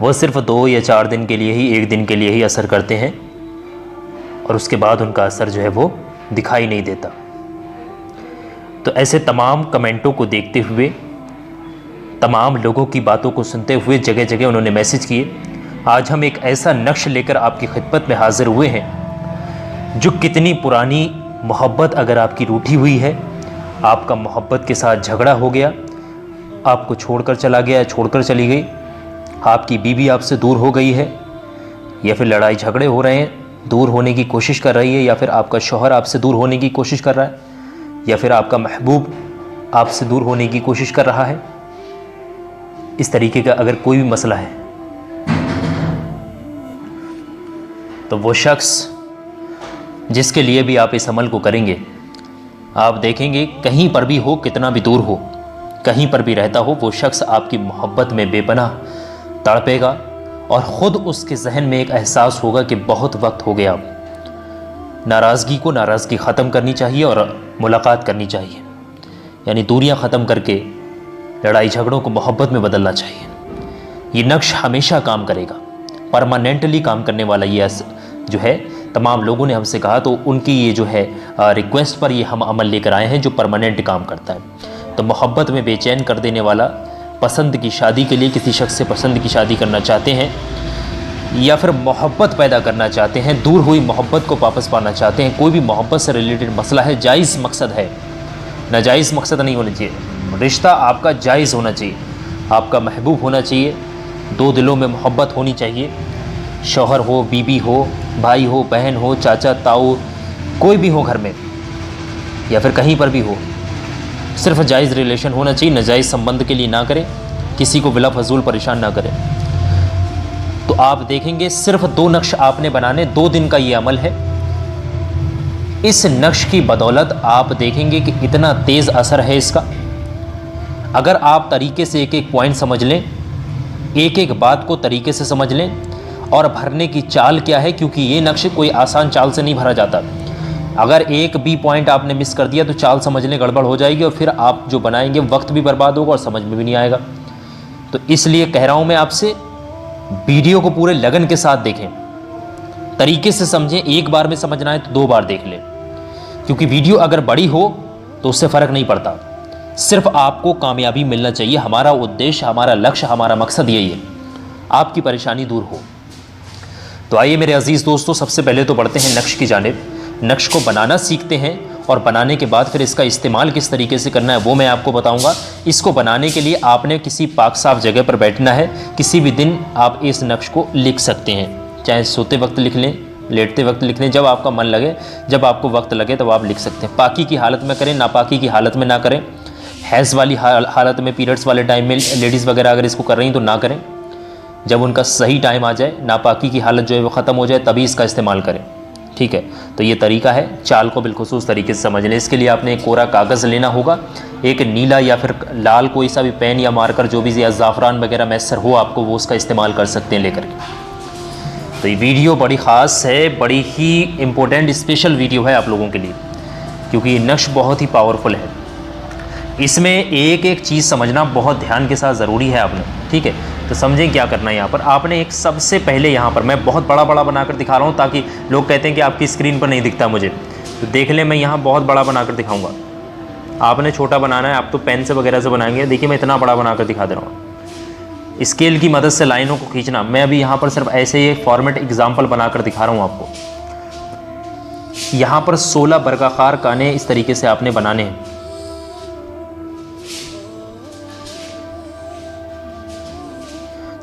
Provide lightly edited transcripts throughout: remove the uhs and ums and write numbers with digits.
वो सिर्फ 2 या 4 दिन के लिए ही, 1 दिन के लिए ही असर करते हैं और उसके बाद उनका असर जो है वो दिखाई नहीं देता। तो ऐसे तमाम कमेंटों को देखते हुए, तमाम लोगों की बातों को सुनते हुए जगह जगह उन्होंने मैसेज किए। आज हम एक ऐसा नक्श लेकर आपकी खिदमत में हाजिर हुए हैं जो कितनी पुरानी मोहब्बत अगर आपकी रूठी हुई है, आपका मोहब्बत के साथ झगड़ा हो गया, आपको छोड़कर चला गया, छोड़कर चली गई, आपकी बीवी आपसे दूर हो गई है, या फिर लड़ाई झगड़े हो रहे हैं, दूर होने की कोशिश कर रही है, या फिर आपका शौहर आपसे दूर होने की कोशिश कर रहा है, या फिर आपका महबूब आपसे दूर होने की कोशिश कर रहा है। इस तरीके का अगर कोई भी मसला है तो वो शख्स जिसके लिए भी आप इस अमल को करेंगे, आप देखेंगे कहीं पर भी हो, कितना भी दूर हो, कहीं पर भी रहता हो, वो शख्स आपकी मोहब्बत में बेपनाह तड़पेगा और ख़ुद उसके जहन में एक एहसास होगा कि बहुत वक्त हो गया। नाराज़गी को नाराज़गी ख़त्म करनी चाहिए और मुलाकात करनी चाहिए, यानी दूरियां ख़त्म करके लड़ाई झगड़ों को मोहब्बत में बदलना चाहिए। ये नक्श हमेशा काम करेगा, परमानेंटली काम करने वाला ये जो है, तमाम लोगों ने हमसे कहा, तो उनकी ये जो है रिक्वेस्ट पर ये हम अमल लेकर आए हैं जो परमानेंट काम करता है। तो मोहब्बत में बेचैन कर देने वाला, पसंद की शादी के लिए किसी शख्स से पसंद की शादी करना चाहते हैं, या फिर मोहब्बत पैदा करना चाहते हैं, दूर हुई मोहब्बत को वापस पाना चाहते हैं, कोई भी मोहब्बत से रिलेटेड मसला है, जायज़ मकसद है, नाजायज़ मकसद नहीं होना चाहिए, रिश्ता आपका जायज़ होना चाहिए, आपका महबूब होना चाहिए, 2 दिलों में मोहब्बत होनी चाहिए, शौहर हो, बीबी हो, भाई हो, बहन हो, चाचा ताऊ, कोई भी हो घर में या फिर कहीं पर भी हो, सिर्फ जायज़ रिलेशन होना चाहिए, नाजायज़ संबंध के लिए ना करें, किसी को बिला फजूल परेशान ना करें। तो आप देखेंगे सिर्फ 2 नक्श आपने बनाने, 2 दिन का ये अमल है। इस नक्श की बदौलत आप देखेंगे कि इतना तेज़ असर है इसका। अगर आप तरीके से एक एक पॉइंट समझ लें, एक एक बात को तरीके से समझ लें और भरने की चाल क्या है, क्योंकि ये नक्श कोई आसान चाल से नहीं भरा जाता। अगर एक भी पॉइंट आपने मिस कर दिया तो चाल समझने गड़बड़ हो जाएगी और फिर आप जो बनाएंगे वक्त भी बर्बाद होगा और समझ में भी नहीं आएगा। तो इसलिए कह रहा हूँ मैं आपसे, वीडियो को पूरे लगन के साथ देखें, तरीके से समझें। एक बार में समझना है तो 2 बार देख लें, क्योंकि वीडियो अगर बड़ी हो तो उससे फ़र्क नहीं पड़ता। सिर्फ आपको कामयाबी मिलना चाहिए। हमारा उद्देश्य, हमारा लक्ष्य, हमारा मकसद यही है, आपकी परेशानी दूर हो। तो आइए मेरे अजीज़ दोस्तों, सबसे पहले तो बढ़ते हैं नक्श की जानिब। नक्श को बनाना सीखते हैं और बनाने के बाद फिर इसका इस्तेमाल किस तरीके से करना है वो मैं आपको बताऊंगा। इसको बनाने के लिए आपने किसी पाक साफ जगह पर बैठना है। किसी भी दिन आप इस नक्श को लिख सकते हैं, चाहे सोते वक्त लिख लें, लेटते वक्त लिख लें, जब आपका मन लगे, जब आपको वक्त लगे तब आप लिख सकते हैं। पाकी की हालत में करें, नापाकी की हालत में ना करें। हैज़ वाली हालत में, पीरियड्स वाले टाइम में लेडीज़ वगैरह अगर इसको कर रही हैं तो ना करें। जब उनका सही टाइम आ जाए, नापाकी की हालत जो है वो ख़त्म हो जाए, तभी इसका इस्तेमाल करें, ठीक है। तो ये तरीका है, चाल को बिलखुसूस तरीके से समझ लें। इसके लिए आपने एक कोरा कागज़ लेना होगा, एक नीला या फिर लाल कोई सा भी पेन या मार्कर जो भी, या ज़ाफ़रान वगैरह मैसर हो आपको, वो उसका इस्तेमाल कर सकते हैं लेकर के। तो ये वीडियो बड़ी ख़ास है, बड़ी ही इम्पोर्टेंट स्पेशल वीडियो है आप लोगों के लिए, क्योंकि ये नक्श बहुत ही पावरफुल है। इसमें एक एक चीज़ समझना बहुत ध्यान के साथ ज़रूरी है आपने, ठीक है। तो समझें क्या करना है यहाँ पर। आपने एक सबसे पहले यहाँ पर, मैं बहुत बड़ा बड़ा बनाकर दिखा रहा हूँ ताकि लोग कहते हैं कि आपकी स्क्रीन पर नहीं दिखता मुझे, तो देख लें, मैं यहाँ बहुत बड़ा बनाकर दिखाऊँगा। आपने छोटा बनाना है, आप तो पेन से वगैरह से बनाएंगे। देखिए मैं इतना बड़ा बनाकर दिखा दे रहा हूँ। स्केल की मदद से लाइनों को खींचना, मैं अभी यहाँ पर सिर्फ ऐसे ही फॉर्मेट एग्जाम्पल बनाकर दिखा रहा हूँ आपको। यहाँ पर 16 वर्गाकार काने इस तरीके से आपने बनाने हैं।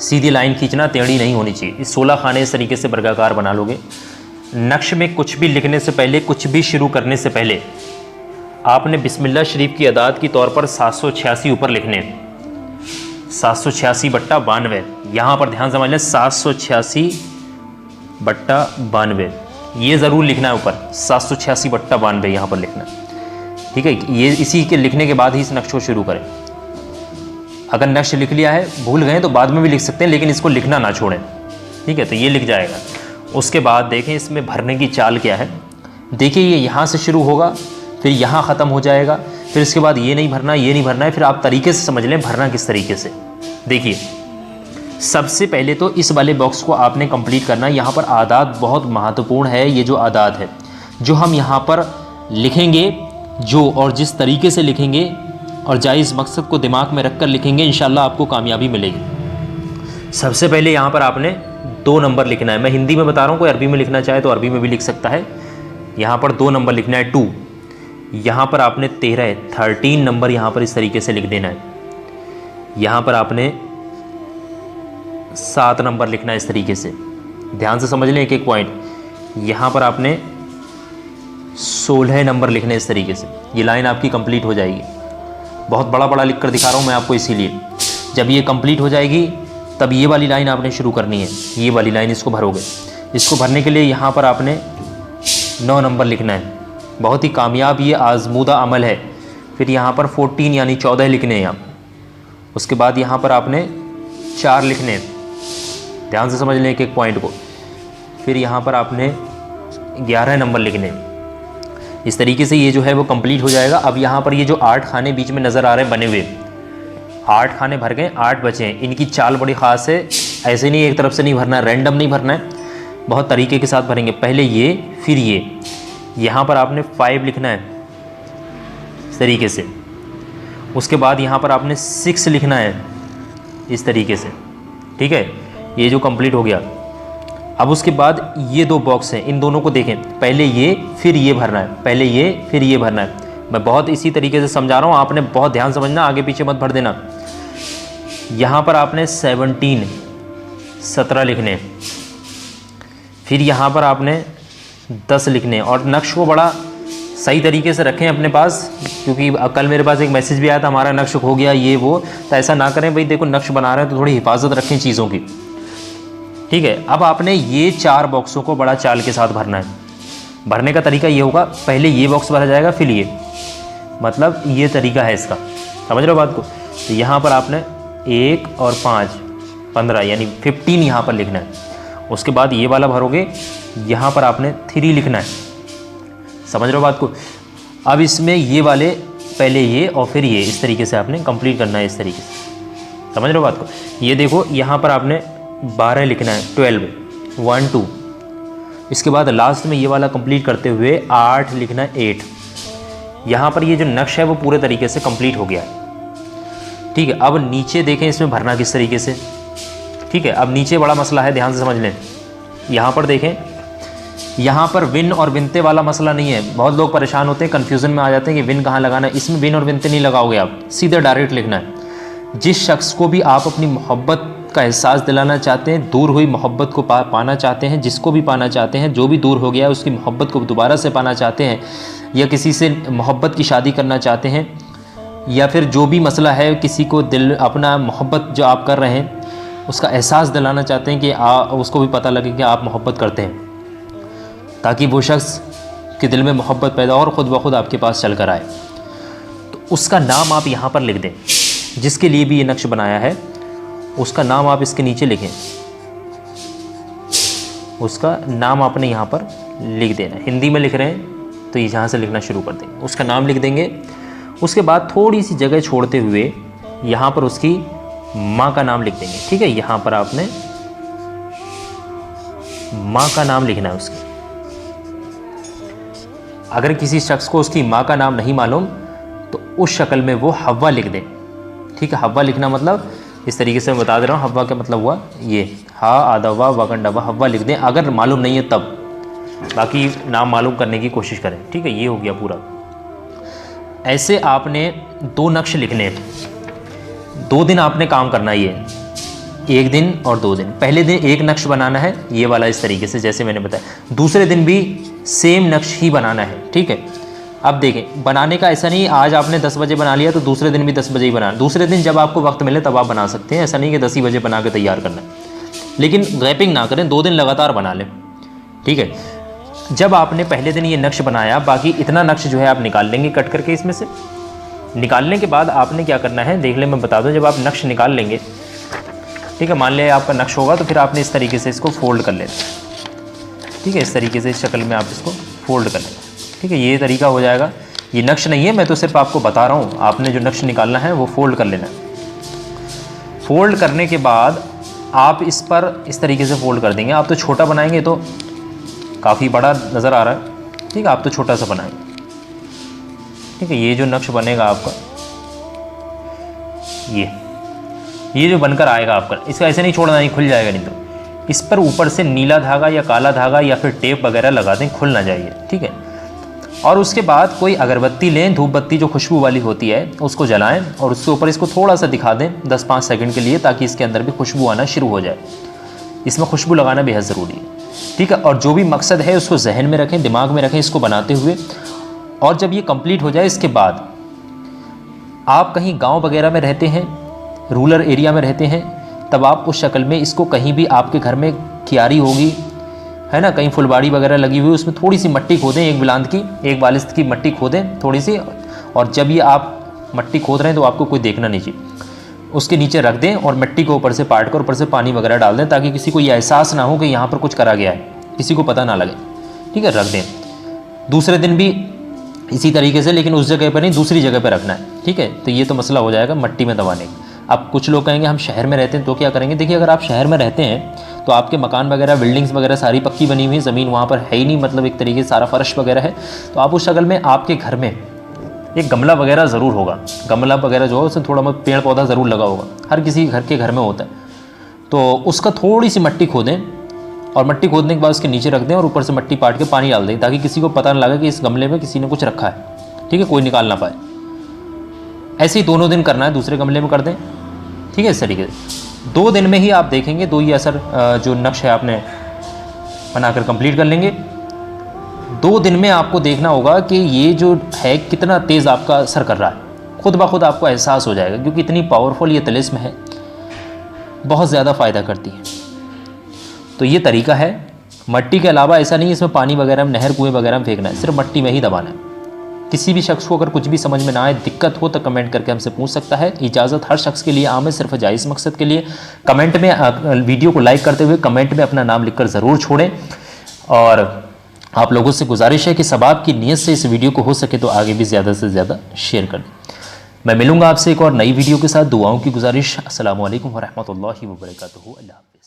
सीधी लाइन खींचना, टेढ़ी नहीं होनी चाहिए। इस 16 खाने इस तरीके से वर्गाकार बना लोगे। नक्श में कुछ भी लिखने से पहले, कुछ भी शुरू करने से पहले आपने बिस्मिल्लाह शरीफ की अदाद की तौर पर 786 ऊपर लिखने हैं। 786/92, यहाँ पर ध्यान समझ लें, 786/92 ये ज़रूर लिखना है ऊपर, 786/92 यहाँ पर लिखना, ठीक है। ये इसी के लिखने के बाद ही इस नक्श को शुरू करें। अगर नक्श लिख लिया है, भूल गए तो बाद में भी लिख सकते हैं, लेकिन इसको लिखना ना छोड़ें, ठीक है। तो ये लिख जाएगा। उसके बाद देखें इसमें भरने की चाल क्या है। देखिए ये यहाँ से शुरू होगा, फिर यहाँ ख़त्म हो जाएगा, फिर इसके बाद ये नहीं भरना, ये नहीं भरना है। फिर आप तरीके से समझ लें भरना किस तरीके से। देखिए सबसे पहले तो इस वाले बॉक्स को आपने कंप्लीट करना है। यहाँ पर आदात बहुत महत्वपूर्ण है। ये जो आदात है जो हम यहाँ पर लिखेंगे, जो और जिस तरीके से लिखेंगे और जायज़ मकसद को दिमाग में रख कर लिखेंगे, इंशाल्लाह आपको कामयाबी मिलेगी। सबसे पहले यहाँ पर आपने 2 नंबर लिखना है। मैं हिंदी में बता रहा हूँ, कोई अरबी में लिखना चाहे तो अरबी में भी लिख सकता है। यहाँ पर 2 नंबर लिखना है 2। यहाँ पर आपने 13 नंबर यहाँ पर इस तरीके से लिख देना है। यहाँ पर आपने 7 नंबर लिखना है इस तरीके से। ध्यान से समझ लें एक एक पॉइंट। यहाँ पर आपने 16 नंबर लिखने इस तरीके से। ये लाइन आपकी कंप्लीट हो जाएगी। बहुत बड़ा बड़ा लिख कर दिखा रहा हूँ मैं आपको, इसीलिए जब ये कंप्लीट हो जाएगी तब ये वाली लाइन आपने शुरू करनी है। ये वाली लाइन इसको भरोगे। इसको भरने के लिए यहाँ पर आपने 9 नंबर लिखना है। बहुत ही कामयाब ये आजमूदा अमल है। फिर यहाँ पर 14 यानी 14 लिखने हैं आप। उसके बाद यहाँ पर आपने 4 लिखने हैं। ध्यान से समझ लें एक एक पॉइंट को। फिर यहाँ पर आपने 11 नंबर लिखने हैं। इस तरीके से ये जो है वो कंप्लीट हो जाएगा। अब यहाँ पर ये जो 8 खाने बीच में नज़र आ रहे हैं बने हुए, 8 खाने भर गए, 8 बचे हैं। इनकी चाल बड़ी ख़ास है। ऐसे नहीं एक तरफ से नहीं भरना है, रैंडम नहीं भरना है, बहुत तरीके के साथ भरेंगे। पहले ये फिर ये। यहाँ पर आपने 5 लिखना है इस तरीके से। उसके बाद यहाँ पर आपने 6 लिखना है इस तरीके से। ठीक है, ये जो कंप्लीट हो गया। अब उसके बाद ये 2 बॉक्स हैं, इन दोनों को देखें। पहले ये फिर ये भरना है, पहले ये फिर ये भरना है। मैं बहुत इसी तरीके से समझा रहा हूँ, आपने बहुत ध्यान समझना, आगे पीछे मत भर देना। यहाँ पर आपने 17 लिखने, फिर यहाँ पर आपने 10 लिखने। और नक्श को बड़ा सही तरीके से रखें अपने पास, क्योंकि कल मेरे पास एक मैसेज भी आया था हमारा नक्श खो गया ये वो। तो ऐसा ना करें भाई, देखो नक्श बना रहे हैं तो थोड़ी हिफाजत रखें चीज़ों की। ठीक है, अब आपने ये 4 बॉक्सों को बड़ा चाल के साथ भरना है। भरने का तरीका ये होगा, पहले ये बॉक्स भरा जाएगा फिर ये, मतलब ये तरीका है इसका। समझ रहे हो बात को? तो यहाँ पर आपने 1 और 5 15 यानी 15 यहाँ पर लिखना है। उसके बाद ये वाला भरोगे, यहाँ पर आपने 3 लिखना है। समझ रहे हो बात को? अब इसमें ये वाले पहले ये और फिर ये, इस तरीके से आपने कंप्लीट करना है इस तरीके से। समझ रहे हो बात को? ये देखो यहाँ पर आपने 12 लिखना है, 12 1 2। इसके बाद लास्ट में ये वाला कंप्लीट करते हुए 8 लिखना है, 8। यहाँ पर ये जो नक्श है वो पूरे तरीके से कंप्लीट हो गया है। ठीक है, अब नीचे देखें इसमें भरना किस तरीके से। ठीक है, अब नीचे बड़ा मसला है, ध्यान से समझ लें। यहाँ पर देखें, यहाँ पर विन और विनते वाला मसला नहीं है। बहुत लोग परेशान होते हैं, कन्फ्यूज़न में आ जाते हैं कि विन कहाँ लगाना है। इसमें विन और विनते नहीं लगाओगे आप, सीधे डायरेक्ट लिखना है। जिस शख्स को भी आप अपनी मोहब्बत का एहसास दिलाना चाहते हैं, दूर हुई मोहब्बत को पाना चाहते हैं, जिसको भी पाना चाहते हैं, जो भी दूर हो गया है उसकी मोहब्बत को दोबारा से पाना चाहते हैं, या किसी से मोहब्बत की शादी करना चाहते हैं, या फिर जो भी मसला है, किसी को दिल अपना मोहब्बत जो आप कर रहे हैं उसका एहसास दिलाना चाहते हैं कि उसको भी पता लगे कि आप मोहब्बत करते हैं, ताकि वो शख्स के दिल में मोहब्बत पैदा और ख़ुद ब खुद आपके पास चल कर आए। तो उसका नाम आप यहाँ पर लिख दें। जिसके लिए भी ये नक्श बनाया है उसका नाम आप इसके नीचे लिखें। उसका नाम आपने यहाँ पर लिख देना। हिंदी में लिख रहे हैं तो ये यहाँ से लिखना शुरू कर देंगे, उसका नाम लिख देंगे। उसके बाद थोड़ी सी जगह छोड़ते हुए यहाँ पर उसकी माँ का नाम लिख देंगे। ठीक है, यहाँ पर आपने माँ का नाम लिखना है उसकी। अगर किसी शख्स को उसकी माँ का नाम नहीं मालूम तो उस शक्ल में वो हव्वा लिख दें। ठीक है, हव्वा लिखना मतलब इस तरीके से मैं बता दे रहा हूँ। हव्वा का मतलब हुआ ये, हा आदवा वगंडवा, हव्वा लिख दें अगर मालूम नहीं है तब। बाकी नाम मालूम करने की कोशिश करें। ठीक है, ये हो गया पूरा। ऐसे आपने 2 नक्श लिखने हैं। 2 दिन आपने काम करना है, ये 1 दिन और 2 दिन। पहले दिन एक नक्श बनाना है ये वाला इस तरीके से जैसे मैंने बताया। दूसरे दिन भी सेम नक्श ही बनाना है। ठीक है, अब देखें, बनाने का ऐसा नहीं आज आपने 10 बजे बना लिया तो दूसरे दिन भी 10 बजे ही बनाना। दूसरे दिन जब आपको वक्त मिले तब आप बना सकते हैं। ऐसा नहीं कि 10 ही बजे बना के तैयार करना है, लेकिन गैपिंग ना करें, 2 दिन लगातार बना लें। ठीक है, जब आपने पहले दिन ये नक्श बनाया, बाकी इतना नक्श जो है आप निकाल लेंगे कट करके इसमें से। निकालने के बाद आपने क्या करना है देख लें, मैं बता दूं। जब आप नक्श निकाल लेंगे, ठीक है, मान लिया आपका नक्श होगा तो फिर आपने इस तरीके से इसको फोल्ड कर लेना। ठीक है, इस तरीके से इस शक्ल में आप इसको फोल्ड कर लेना। ठीक है, ये तरीका हो जाएगा। ये नक्श नहीं है, मैं तो सिर्फ आपको बता रहा हूँ। आपने जो नक्श निकालना है वो फोल्ड कर लेना है। फोल्ड करने के बाद आप इस पर इस तरीके से फोल्ड कर देंगे। आप तो छोटा बनाएंगे तो काफ़ी बड़ा नज़र आ रहा है, ठीक है, आप तो छोटा सा बनाएंगे, ठीक है। ये जो नक्श बनेगा आपका, ये जो बनकर आएगा आपका, इसका ऐसे नहीं छोड़ना, नहीं खुल जाएगा, नहीं तो इस पर ऊपर से नीला धागा या काला धागा या फिर टेप वगैरह लगा दें, खुल ना जाइए, ठीक है। और उसके बाद कोई अगरबत्ती लें, धूप बत्ती जो खुशबू वाली होती है उसको जलाएं और उसके ऊपर इसको थोड़ा सा दिखा दें 10-5 सेकंड के लिए, ताकि इसके अंदर भी खुशबू आना शुरू हो जाए। इसमें खुशबू लगाना बेहद ज़रूरी है, ठीक है। और जो भी मकसद है उसको जहन में रखें, दिमाग में रखें इसको बनाते हुए। और जब ये कंप्लीट हो जाए इसके बाद आप कहीं गाँव वगैरह में रहते हैं, रूरल एरिया में रहते हैं, तब आप उस शक्ल में इसको कहीं भी आपके घर में क्यारी होगी, है ना, कहीं फुलबाड़ी वगैरह लगी हुई, उसमें थोड़ी सी मट्टी खोदें, एक बिलांत की, एक बालिस्त की मट्टी खोदें थोड़ी सी। और जब ये आप मट्टी खोद रहे हैं तो आपको कोई देखना नहीं चाहिए, उसके नीचे रख दें और मिट्टी को ऊपर से पाट कर ऊपर से पानी वगैरह डाल दें, ताकि किसी को ये एहसास ना हो कि यहाँ पर कुछ करा गया है, किसी को पता ना लगे, ठीक है, रख दें। दूसरे दिन भी इसी तरीके से, लेकिन उस जगह पर नहीं, दूसरी जगह पर रखना है, ठीक है। तो ये तो मसला हो जाएगा मट्टी में दबाने का। अब कुछ लोग कहेंगे हम शहर में रहते हैं तो क्या करेंगे। देखिए, अगर आप शहर में रहते हैं तो आपके मकान वगैरह, बिल्डिंग्स वगैरह सारी पक्की बनी हुई है, ज़मीन वहाँ पर है ही नहीं, मतलब एक तरीके से सारा फर्श वगैरह है, तो आप उस शक्ल में आपके घर में एक गमला वगैरह ज़रूर होगा। गमला वगैरह जो है उसमें थोड़ा बहुत पेड़ पौधा ज़रूर लगा होगा, हर किसी घर के घर में होता है। तो उसका थोड़ी सी मट्टी खोदें और मट्टी खोदने के बाद उसके नीचे रख दें और ऊपर से मट्टी पाट के पानी डाल दें, ताकि किसी को पता ना लगे कि इस गमले में किसी ने कुछ रखा है, ठीक है, कोई निकाल ना पाए। ऐसे ही दोनों दिन करना है, दूसरे गमले में कर दें, ठीक है। इस तरीके से 2 दिन में ही आप देखेंगे, 2 ही असर जो नक्श है आपने बनाकर कंप्लीट कर लेंगे। 2 दिन में आपको देखना होगा कि ये जो है कितना तेज़ आपका असर कर रहा है, खुद ब खुद आपको एहसास हो जाएगा, क्योंकि इतनी पावरफुल ये तिलिस्म है, बहुत ज़्यादा फ़ायदा करती है। तो ये तरीका है। मट्टी के अलावा ऐसा नहीं इसमें पानी वगैरह में, नहर कुएँ वगैरह में फेंकना है, सिर्फ मट्टी में ही दबाना है। किसी भी शख्स को अगर कुछ भी समझ में ना आए, दिक्कत हो, तो कमेंट करके हमसे पूछ सकता है। इजाज़त हर शख्स के लिए आम है, सिर्फ जायज़ मकसद के लिए। कमेंट में वीडियो को लाइक करते हुए कमेंट में अपना नाम लिखकर ज़रूर छोड़ें। और आप लोगों से गुजारिश है कि सब आपकी नीयत से इस वीडियो को हो सके तो आगे भी ज़्यादा से ज़्यादा शेयर कर दें। मैं मिलूँगा आपसे एक और नई वीडियो के साथ। दुआओं की गुजारिश। अस्सलामु अलैकुम वरहमतुल्लाहि वबरकातुहू। अल्लाह हाफ़िज़।